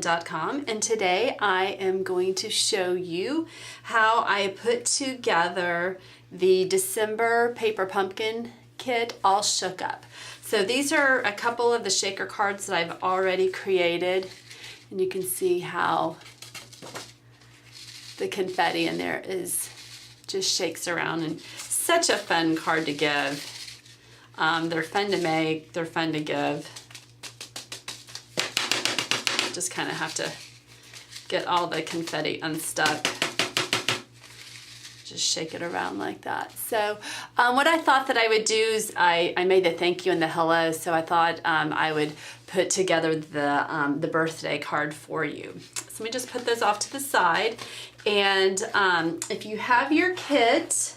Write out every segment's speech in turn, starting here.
KarenMuffin.com, and today I am going to show you how I put together the December Paper Pumpkin kit all shook up. So these are a couple of the shaker cards that I've already created, and you can see how the confetti in there is just shakes around, and such a fun card to give. They're fun to make, they're fun to give. Just kind of have to get all the confetti unstuck. Just shake it around like that. So what I thought that I would do is I made the thank you and the hello, so I thought I would put together the birthday card for you. So let me just put those off to the side. And if you have your kit,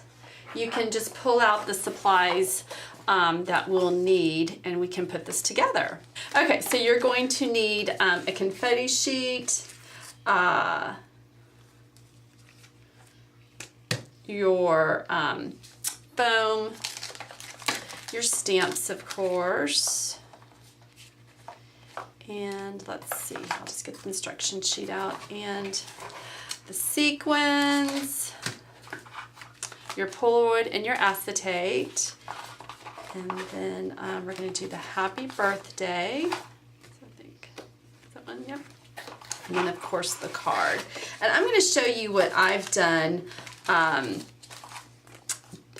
you can just pull out the supplies that we'll need, and we can put this together. Okay, so you're going to need a confetti sheet, your foam, your stamps, of course, and let's see, I'll just get the instruction sheet out, and the sequins, your Polaroid and your acetate. And then we're going to do the happy birthday. So I think, is that one? Yep. And then, of course, the card. And I'm going to show you what I've done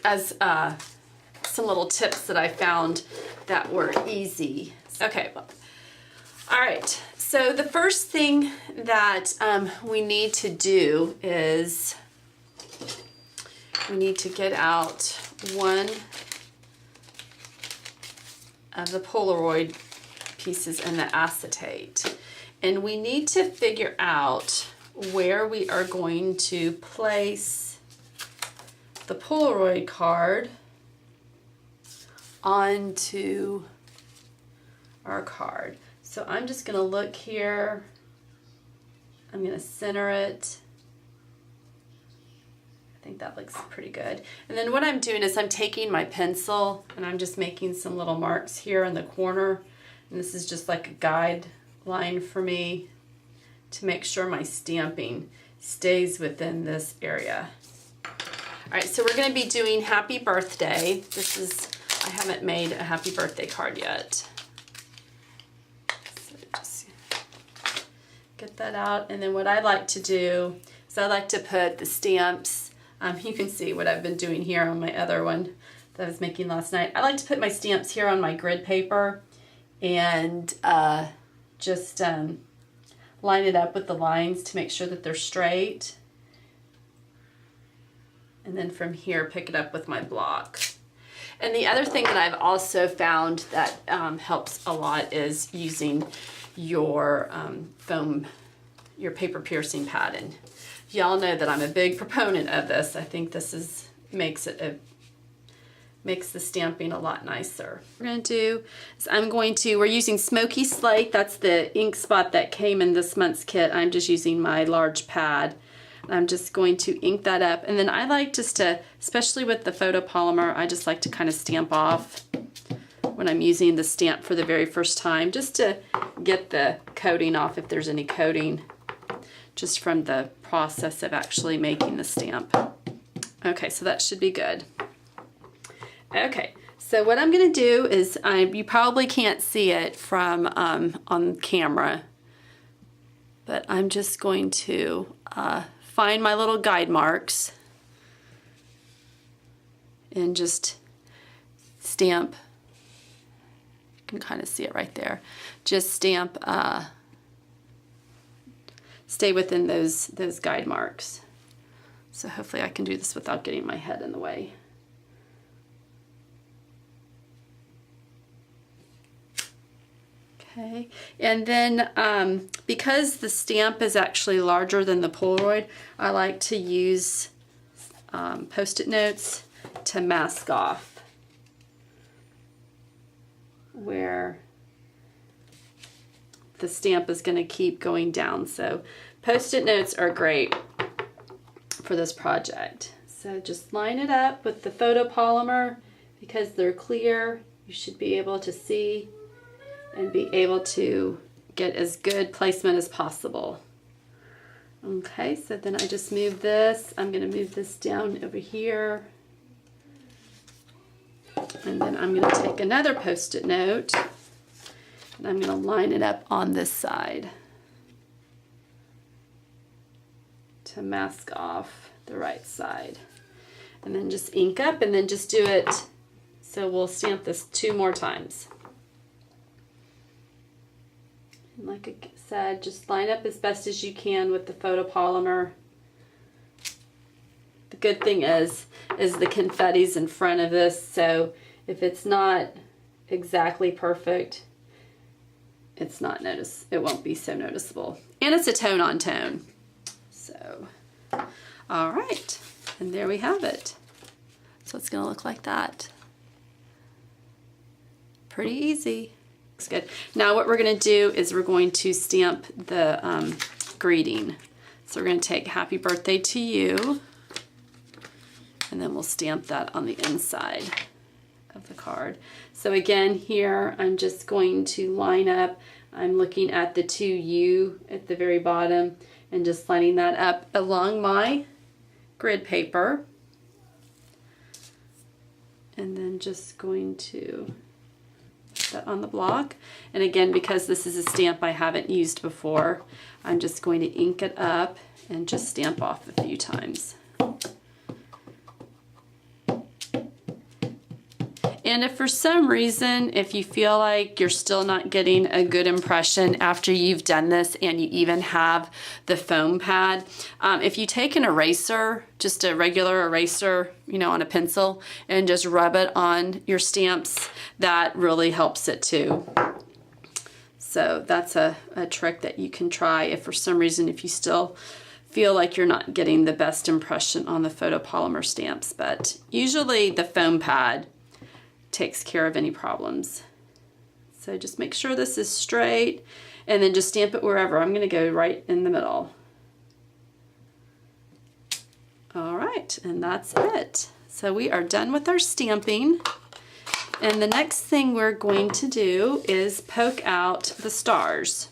as some little tips that I found that were easy. Okay. All right. So the first thing that we need to do is we need to get out one of the Polaroid pieces and the acetate. And we need to figure out where we are going to place the Polaroid card onto our card. So I'm just going to look here. I'm going to center it. I think that looks pretty good. And then what I'm doing is I'm taking my pencil and I'm just making some little marks here in the corner. And this is just like a guideline for me to make sure my stamping stays within this area. All right, so we're going to be doing happy birthday. I haven't made a happy birthday card yet. So just get that out. And then what I like to do is I like to put the stamps. You can see what I've been doing here on my other one that I was making last night. I like to put my stamps here on my grid paper and just line it up with the lines to make sure that they're straight. And then from here, pick it up with my block. And the other thing that I've also found that helps a lot is using your foam, your paper piercing pad. And y'all know that I'm a big proponent of this. I think this makes the stamping a lot nicer. What we're going to do is we're using Smoky Slate. That's the ink spot that came in this month's kit. I'm just using my large pad. I'm just going to ink that up. And then I like just to, especially with the photopolymer, I just like to kind of stamp off when I'm using the stamp for the very first time, just to get the coating off if there's any coating, just from the process of actually making the stamp. Okay, so that should be good. Okay, so what I'm going to do is, you probably can't see it from on camera, but I'm just going to find my little guide marks and just stamp. You can kind of see it right there. Just stamp. Stay within those guide marks. So hopefully I can do this without getting my head in the way. Okay, and then because the stamp is actually larger than the Polaroid, I like to use Post-it notes to mask off where the stamp is going to keep going down. So Post-it notes are great for this project. So just line it up with the photopolymer. Because they're clear, you should be able to see and be able to get as good placement as possible. Okay, so then I just move this. I'm going to move this down over here. And then I'm going to take another Post-it note and I'm going to line it up on this side to mask off the right side. And then just ink up and then just do it. So we'll stamp this 2 more times. And like I said, just line up as best as you can with the photopolymer. The good thing is the confetti's in front of this, so if it's not exactly perfect, it won't be so noticeable. And it's a tone on tone. So, all right, and there we have it. So it's gonna look like that. Pretty easy. Looks good. Now what we're gonna do is we're going to stamp the greeting. So we're gonna take happy birthday to you, and then we'll stamp that on the inside of the card. So again, here I'm just going to line up. I'm looking at the 2U at the very bottom and just lining that up along my grid paper. And then just going to put that on the block. And again, because this is a stamp I haven't used before, I'm just going to ink it up and just stamp off a few times. And if for some reason, if you feel like you're still not getting a good impression after you've done this and you even have the foam pad, if you take an eraser, just a regular eraser, on a pencil, and just rub it on your stamps, that really helps it too. So that's a trick that you can try if for some reason, if you still feel like you're not getting the best impression on the photopolymer stamps. But usually the foam pad takes care of any problems. So just make sure this is straight and then just stamp it wherever. I'm going to go right in the middle. All right, and that's it. So we are done with our stamping. And the next thing we're going to do is poke out the stars.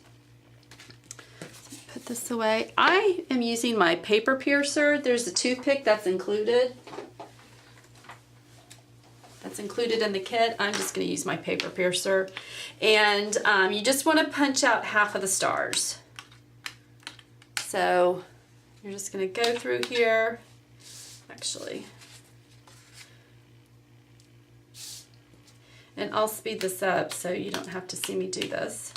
So put this away. I am using my paper piercer. There's a toothpick that's included. That's included in the kit. I'm just going to use my paper piercer. And you just want to punch out half of the stars. So you're just going to go through here. Actually. And I'll speed this up so you don't have to see me do this.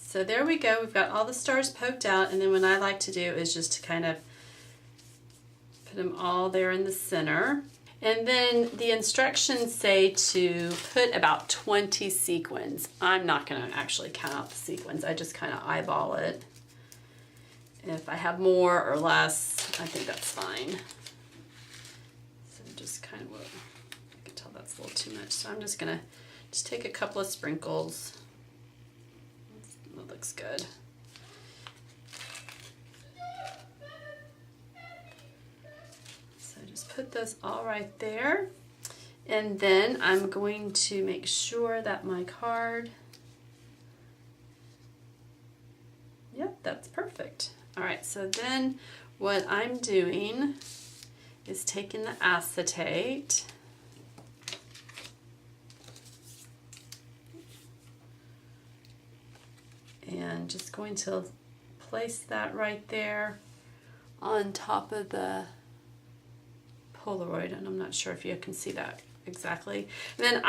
So there we go, we've got all the stars poked out, and then what I like to do is just to kind of put them all there in the center. And then the instructions say to put about 20 sequins. I'm not going to actually count out the sequins, I just kind of eyeball it. If I have more or less, I think that's fine. So just kind of, I can tell that's a little too much, so I'm just going to just take a couple of sprinkles. That looks good. So just put those all right there. And then I'm going to make sure that my card, yep, that's perfect. All right, so then what I'm doing is taking the acetate and just going to place that right there on top of the Polaroid, and I'm not sure if you can see that exactly. And then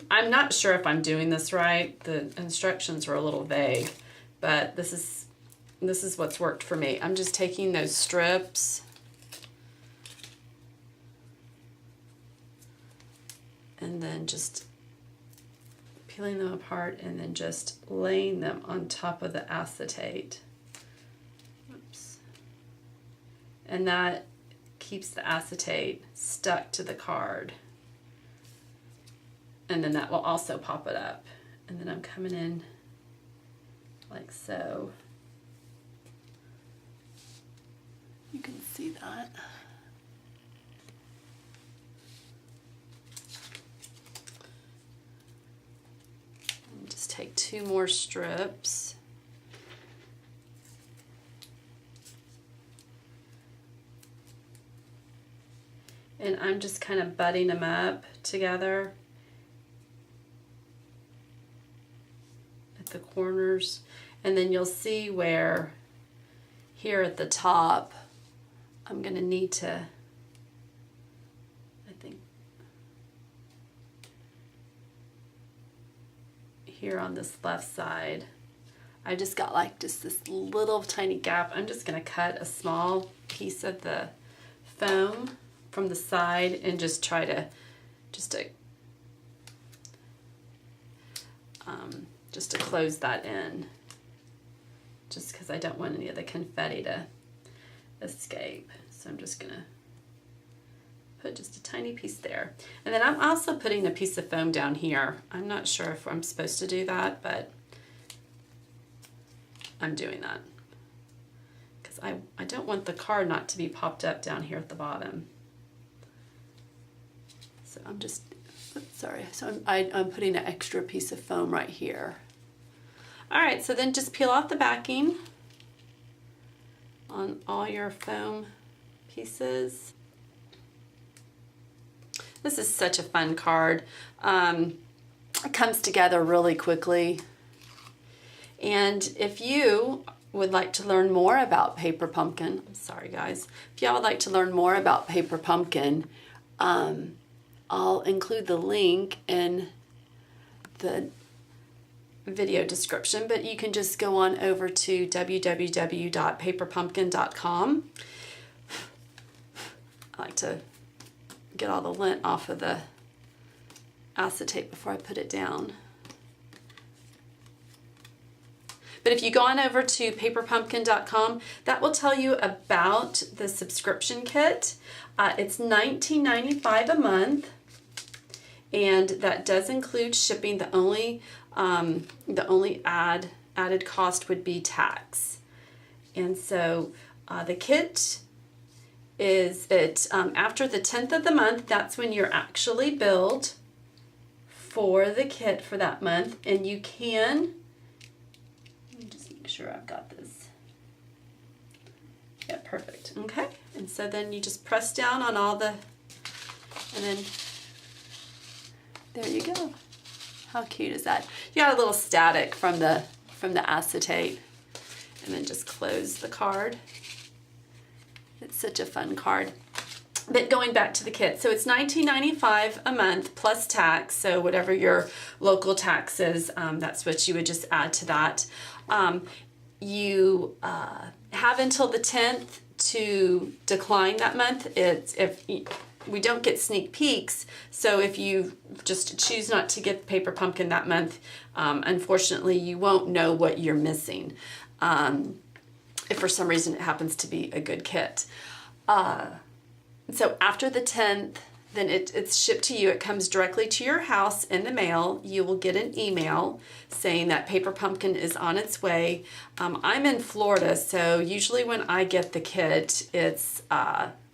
I'm not sure if I'm doing this right. The instructions were a little vague, but this is what's worked for me. I'm just taking those strips and then just peeling them apart and then just laying them on top of the acetate. Oops. And that keeps the acetate stuck to the card. And then that will also pop it up. And then I'm coming in like so You can see that. And just take 2 more strips. And I'm just kind of butting them up together at the corners. And then you'll see where here at the top, I'm going to need to, I think, here on this left side, I just got like just this little tiny gap. I'm just going to cut a small piece of the foam from the side and just try to just to close that in, just because I don't want any of the confetti to escape. So I'm just gonna put just a tiny piece there. And then I'm also putting a piece of foam down here. I'm not sure if I'm supposed to do that, but I'm doing that because I don't want the card not to be popped up down here at the bottom. So I'm just, sorry, so I'm putting an extra piece of foam right here. All right, so then just peel off the backing on all your foam pieces. This is such a fun card. It comes together really quickly. And if you would like to learn more about Paper Pumpkin, I'm sorry guys, if y'all would like to learn more about Paper Pumpkin, I'll include the link in the video description, but you can just go on over to www.paperpumpkin.com. I like to get all the lint off of the acetate before I put it down. But if you go on over to paperpumpkin.com, that will tell you about the subscription kit. It's $19.95 a month, and that does include shipping. The only added cost would be tax. And so the kit is after the 10th of the month, that's when you're actually billed for the kit for that month, and you can, let me just make sure I've got this. Yeah, perfect. Okay, and so then you just press down on all the, and then there you go. How cute is that? You got a little static from the acetate, and then just close the card. It's such a fun card. But going back to the kit, so it's $19.95 a month plus tax. So whatever your local tax is, that's what you would just add to that. You have until the 10th to decline that month. We don't get sneak peeks, so if you just choose not to get Paper Pumpkin that month, unfortunately you won't know what you're missing if for some reason it happens to be a good kit. So after the 10th, then it's shipped to you. It comes directly to your house in the mail. You will get an email saying that Paper Pumpkin is on its way. I'm in Florida, so usually when I get the kit, it's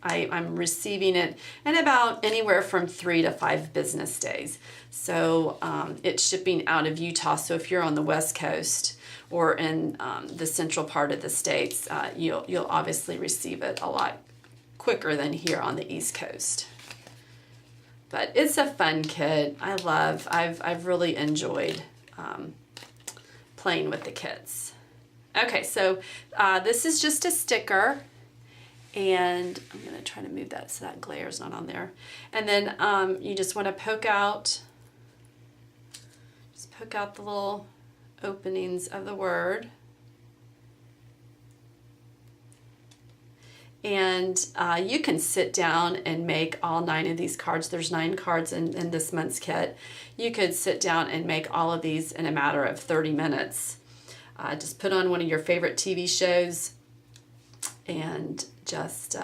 I'm receiving it in about anywhere from 3 to 5 business days. So it's shipping out of Utah. So if you're on the West Coast or in the central part of the States, you'll obviously receive it a lot quicker than here on the East Coast. But it's a fun kit. I've really enjoyed playing with the kits. Okay, so this is just a sticker, and I'm gonna try to move that so that glare is not on there. And then you just want to poke out the little openings of the word. And you can sit down and make all 9 of these cards. There's 9 cards in this month's kit. You could sit down and make all of these in a matter of 30 minutes. Just put on one of your favorite TV shows and just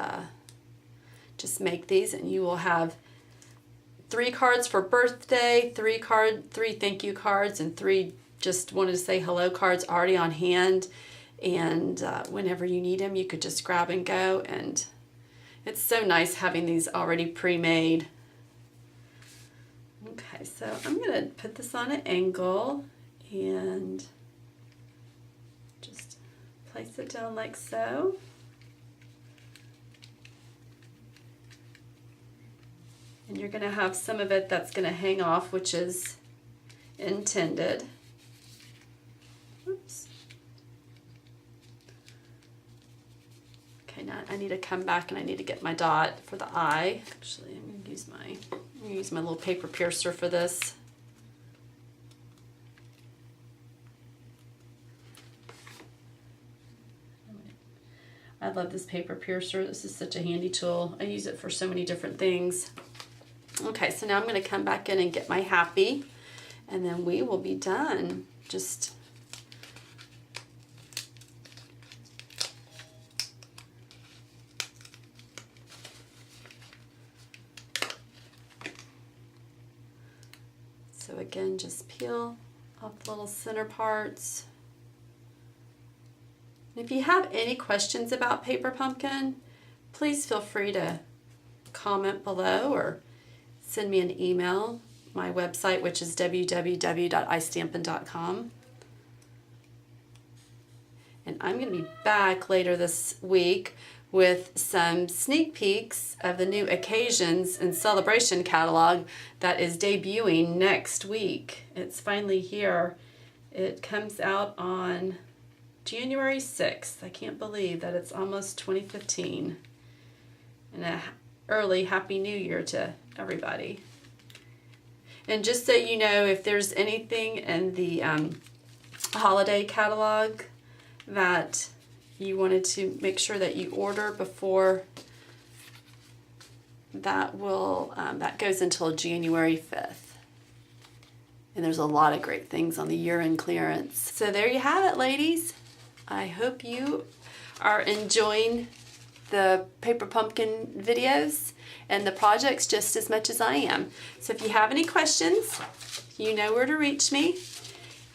make these, and you will have 3 cards for birthday, 3 thank you cards, and 3 just wanted to say hello cards already on hand. and whenever you need them, you could just grab and go. And it's so nice having these already pre-made. Okay, so I'm going to put this on an angle and just place it down like so. And you're going to have some of it that's going to hang off, which is intended. Oops. Okay, now I need to come back and I need to get my dot for the eye. Actually, I'm going to use my little paper piercer for this. I love this paper piercer. This is such a handy tool. I use it for so many different things. Okay, so now I'm going to come back in and get my happy, and then we will be done. Just so again, just peel off the little center parts. If you have any questions about Paper Pumpkin, please feel free to comment below or send me an email. My website, which is www.istampin.com. And I'm going to be back later this week with some sneak peeks of the new Occasions and Celebration catalog that is debuting next week. It's finally here. It comes out on January 6th. I can't believe that it's almost 2015. And an early Happy New Year to everybody. And just so you know, if there's anything in the holiday catalog that you wanted to make sure that you order before, that goes until January 5th. And there's a lot of great things on the year-end clearance. So there you have it, ladies. I hope you are enjoying the Paper Pumpkin videos and the projects just as much as I am. So if you have any questions, you know where to reach me.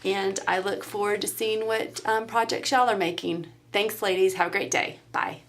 And I look forward to seeing what projects y'all are making. Thanks, ladies. Have a great day. Bye.